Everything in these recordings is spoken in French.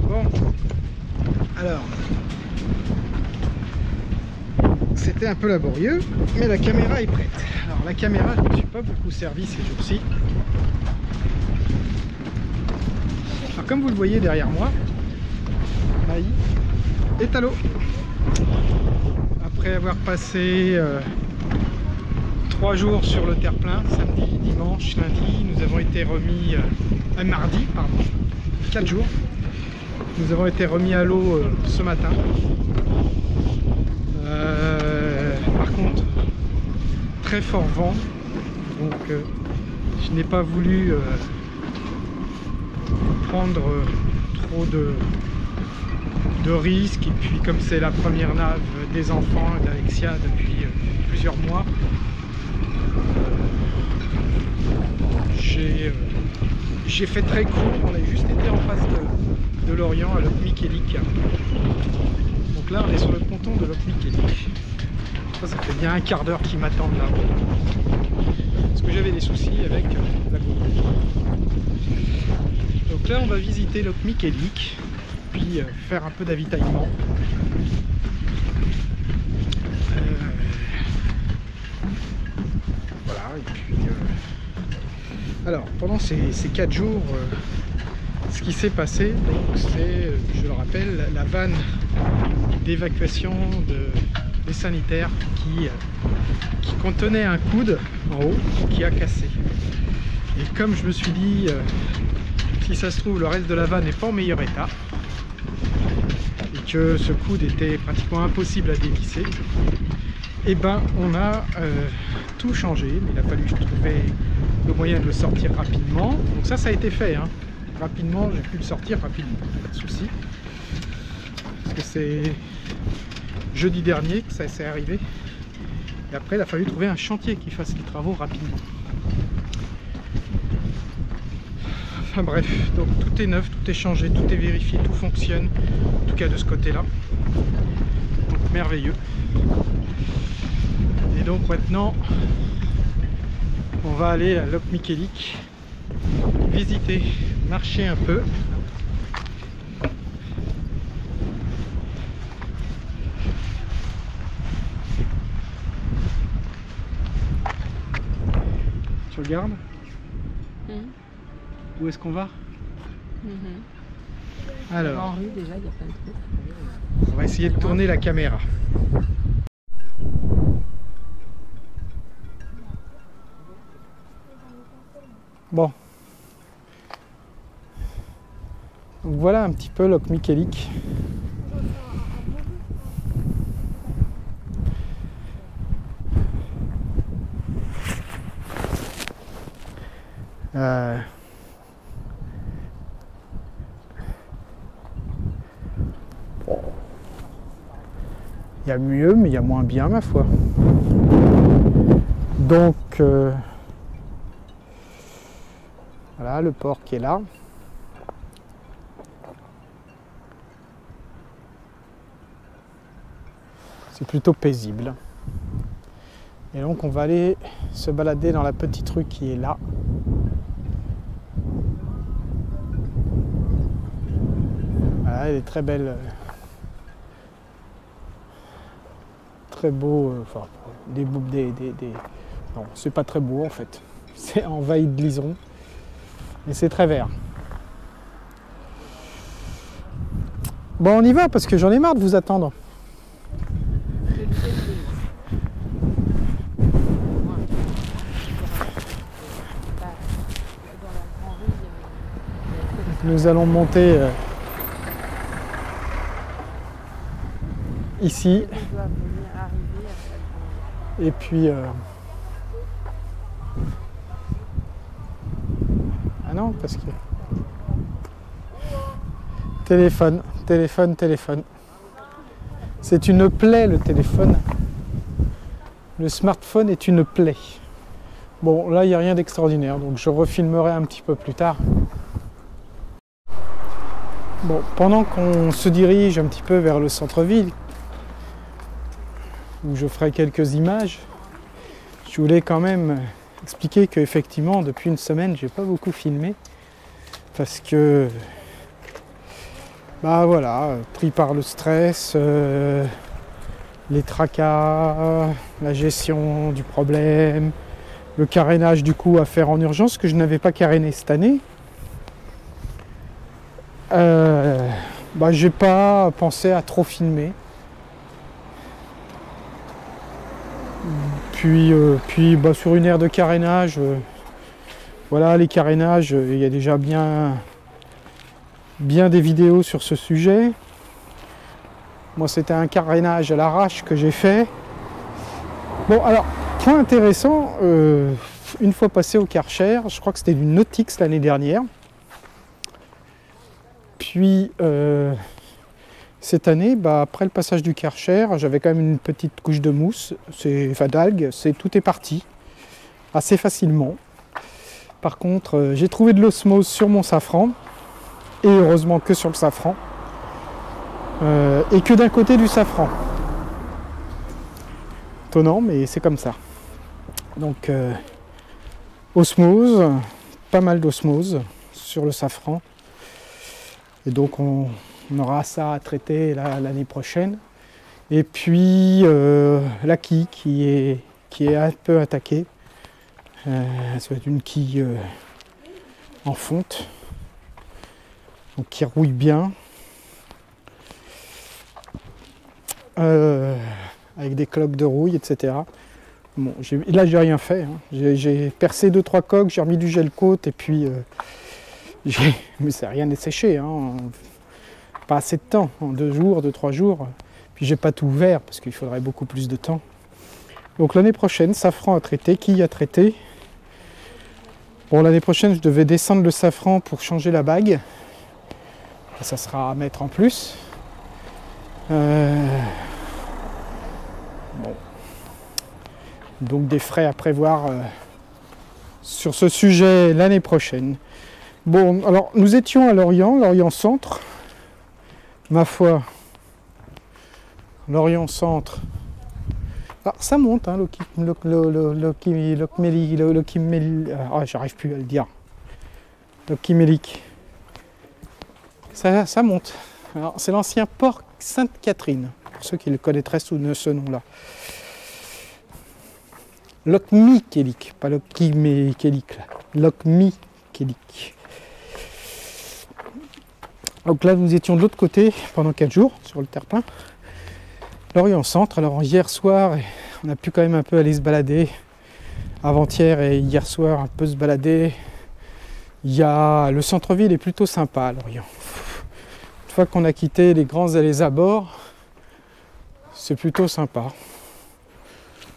Bon, alors, c'était un peu laborieux, mais la caméra est prête. Alors la caméra, je ne me suis pas beaucoup servi ces jours-ci. Alors comme vous le voyez derrière moi, Maï est à l'eau. Après avoir passé 3 jours sur le terre-plein, samedi, dimanche, lundi, nous avons été remis, mardi, pardon, 4 jours. Nous avons été remis à l'eau ce matin. Par contre, très fort vent, donc je n'ai pas voulu prendre trop de risques. Et puis comme c'est la première nave des enfants d'Alexia depuis plusieurs mois, j'ai fait très court. On a juste été en face de Lorient à Loc Miquélic. Donc là on est sur le ponton de Loc Miquélic. Ça fait bien un quart d'heure qu'ils m'attendent là. Parce que j'avais des soucis avec la GoPro. Donc là on va visiter Loc Miquélic, puis faire un peu d'avitaillement. Voilà, et puis alors pendant ces 4 jours, ce qui s'est passé, c'est, je le rappelle, la vanne d'évacuation des sanitaires qui contenait un coude en haut qui a cassé. Et comme je me suis dit, si ça se trouve le reste de la vanne n'est pas en meilleur état et que ce coude était pratiquement impossible à dévisser, et ben on a tout changé, mais il a fallu trouver le moyen de le sortir rapidement. Donc ça a été fait, hein. Rapidement, j'ai pu le sortir rapidement, pas de souci, parce que c'est jeudi dernier que ça s'est arrivé. Et après il a fallu trouver un chantier qui fasse les travaux rapidement. Enfin bref, donc tout est neuf, tout est changé, tout est vérifié, tout fonctionne, en tout cas de ce côté là. Donc merveilleux. Et donc maintenant on va aller à Loc Miquélic, visiter, marcher un peu. Tu regardes? Où est-ce qu'on va? Alors, en rue déjà, il y a plein de trucs. on va essayer de tourner la caméra. Bon. Donc voilà un petit peu Loc Miquélic. Il y a mieux, mais il y a moins bien, ma foi. Donc, voilà le port qui est là. C'est plutôt paisible. Et donc, on va aller se balader dans la petite rue qui est là. Voilà, elle est très belle. Très beau, enfin non, c'est pas très beau en fait, c'est envahi de liserons et c'est très vert. Bon, on y va parce que j'en ai marre de vous attendre. Nous allons monter ici. Et puis ah non, parce que téléphone. C'est une plaie, le téléphone. Le smartphone est une plaie. Bon, là il n'y a rien d'extraordinaire, donc je refilmerai un petit peu plus tard. Bon, pendant qu'on se dirige un petit peu vers le centre-ville, où je ferai quelques images, je voulais quand même expliquer qu'effectivement depuis une semaine j'ai pas beaucoup filmé. parce que bah voilà, pris par le stress, les tracas, la gestion du problème, le carénage du coup à faire en urgence que je n'avais pas caréné cette année. Bah, j'ai pas pensé à trop filmer. Puis bah, sur une aire de carénage, voilà les carénages, il y a déjà bien des vidéos sur ce sujet. Moi c'était un carénage à l'arrache que j'ai fait. Bon alors, point intéressant, une fois passé au Karcher, je crois que c'était du Nautix l'année dernière. Puis cette année, bah, après le passage du Karcher, j'avais quand même une petite couche de mousse, enfin d'algues, tout est parti assez facilement. Par contre, j'ai trouvé de l'osmose sur mon safran, et heureusement que sur le safran, et que d'un côté du safran. Étonnant, mais c'est comme ça. Donc, osmose, pas mal d'osmose sur le safran. Et donc on aura ça à traiter l'année prochaine. Et puis la quille qui est un peu attaquée. Ça va être une quille en fonte. Donc qui rouille bien. Avec des cloques de rouille, etc. Bon, là j'ai rien fait. Hein. J'ai percé 2-3 coques, j'ai remis du gel côte et puis... mais ça n'a rien desséché, hein. Pas assez de temps, en 2 jours, 2-3 jours. Puis j'ai pas tout ouvert parce qu'il faudrait beaucoup plus de temps. Donc l'année prochaine, safran à traiter, quille à traiter. Bon, l'année prochaine, je devais descendre le safran pour changer la bague. Et ça sera à mettre en plus. Bon. Donc des frais à prévoir sur ce sujet l'année prochaine. Bon, alors nous étions à Lorient Centre. Ma foi, Lorient Centre. Alors ça monte, hein, j'arrive plus à le dire. L'Okimélique. Ça monte. Alors c'est l'ancien port Sainte-Catherine, pour ceux qui le connaîtraient sous ce nom-là. L'Okmikélique, pas l'Okimélique, l'Okmikélique. Donc là, nous étions de l'autre côté pendant 4 jours sur le terre-plein. Lorient Centre. Alors hier soir, on a pu quand même un peu aller se balader. Avant-hier et hier soir, un peu se balader. Le centre-ville est plutôt sympa à Lorient. Une fois qu'on a quitté les grands et les abords, c'est plutôt sympa.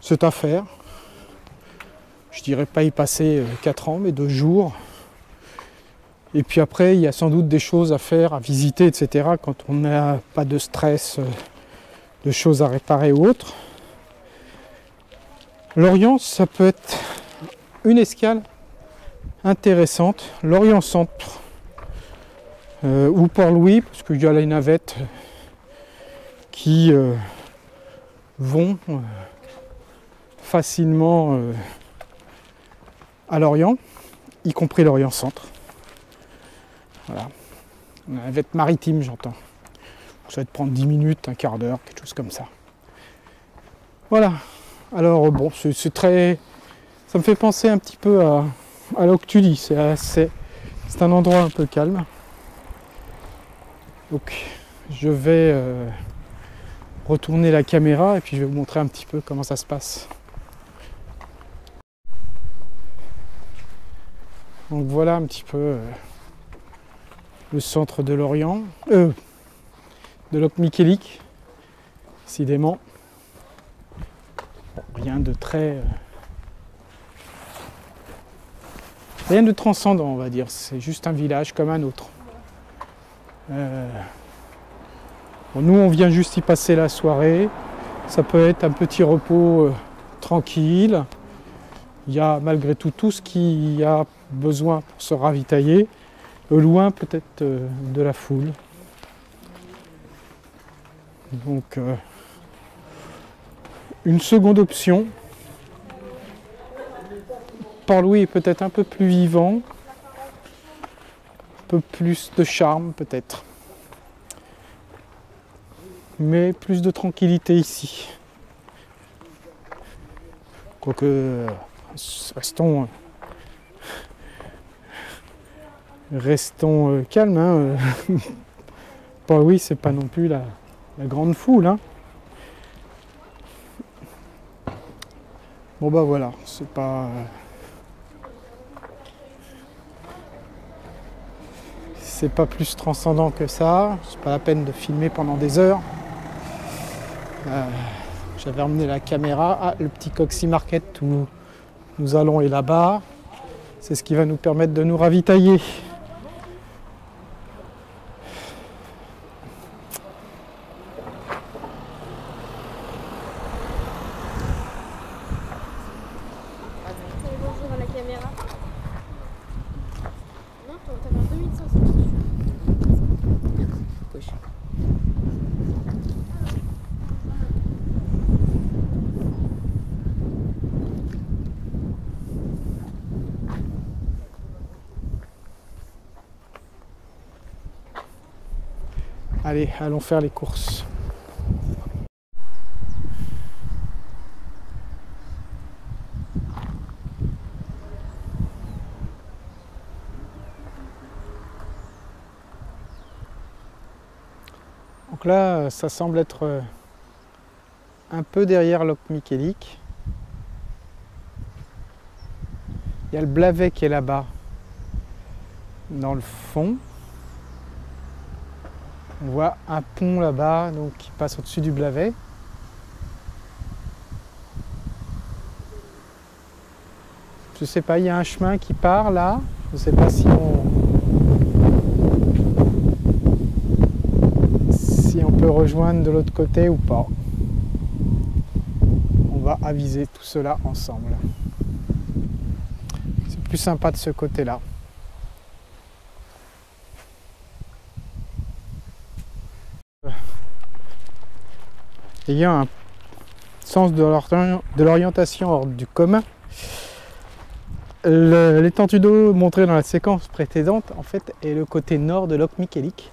C'est à faire. Je dirais pas y passer 4 ans, mais 2 jours. Et puis après, il y a sans doute des choses à faire, à visiter, etc. quand on n'a pas de stress, de choses à réparer ou autre. Lorient, ça peut être une escale intéressante. Lorient Centre ou Port-Louis, parce qu'il y a les navettes qui vont facilement à Lorient, y compris Lorient Centre. Voilà. La navette maritime, j'entends. Ça va te prendre 10 minutes, un quart d'heure, quelque chose comme ça. Voilà. Alors bon, c'est très... Ça me fait penser un petit peu à l'Octulie. C'est un endroit un peu calme. Donc je vais retourner la caméra et puis je vais vous montrer un petit peu comment ça se passe. Donc voilà un petit peu le centre de Lorient, de l'Okmikélique, décidément. Bon, rien de transcendant, on va dire. C'est juste un village comme un autre. Bon, nous, on vient juste y passer la soirée. Ça peut être un petit repos tranquille. Il y a malgré tout ce qu'il y a besoin pour se ravitailler. Loin peut-être de la foule. Donc une seconde option. Port-Louis est peut-être un peu plus vivant. peu plus de charme peut-être. Mais plus de tranquillité ici. Quoique, restons calmes. Hein. Bah oui, c'est pas non plus la grande foule. Hein. Bon bah voilà, c'est pas... C'est pas plus transcendant que ça. C'est pas la peine de filmer pendant des heures. J'avais emmené la caméra. Ah, le petit Coxy Market où nous allons est là-bas. C'est ce qui va nous permettre de nous ravitailler. Bonjour à la caméra. Non, t'avais un 2500 dessus. Gauche. Allez, allons faire les courses. Donc là, ça semble être un peu derrière Loch Michelic. Il y a le Blavet qui est là-bas, dans le fond. On voit un pont là-bas, donc qui passe au-dessus du Blavet. Je sais pas, il y a un chemin qui part là. Je sais pas si on peut rejoindre de l'autre côté ou pas. On va aviser tout cela ensemble. C'est plus sympa de ce côté-là. Ayant un sens de l'orientation hors du commun, l'étendue d'eau montrée dans la séquence précédente en fait est le côté nord de Loch Michelic,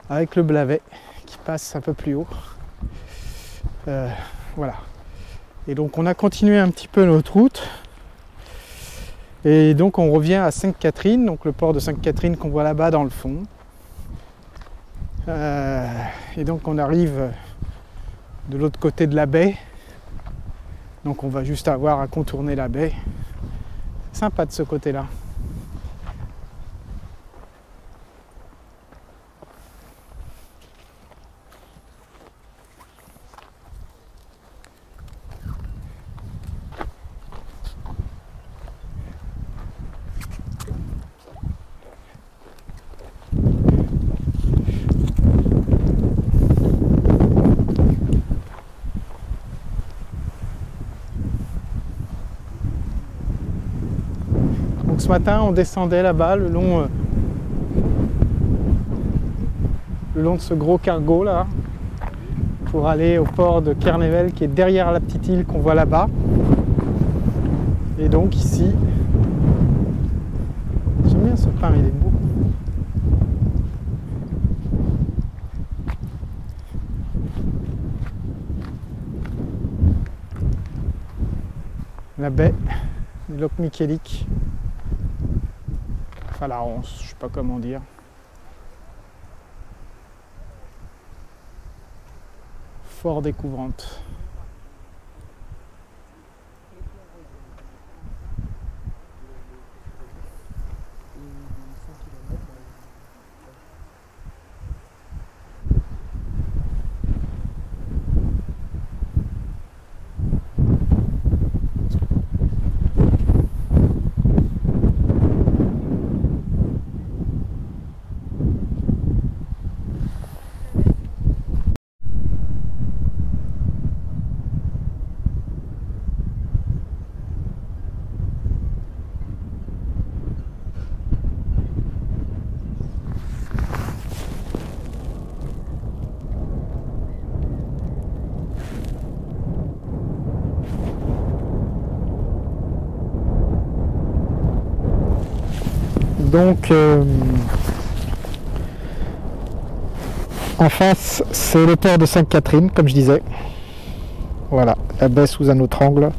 avec le Blavet qui passe un peu plus haut. Voilà. Et donc on a continué un petit peu notre route. Et donc on revient à Sainte-Catherine, donc le port de Sainte-Catherine qu'on voit là-bas dans le fond. Et donc on arrive de l'autre côté de la baie. Donc on va juste avoir à contourner la baie. C'est sympa de ce côté-là. Ce matin, on descendait là-bas le long de ce gros cargo là pour aller au port de Kernevel qui est derrière la petite île qu'on voit là-bas. Et donc ici, j'aime bien ce pain, il est beau. La baie de Loch Michelic. Enfin la ronce, je sais pas comment dire. Fort découvrante. Donc en face c'est le port de Sainte-Catherine, comme je disais. Voilà, la baie sous un autre angle.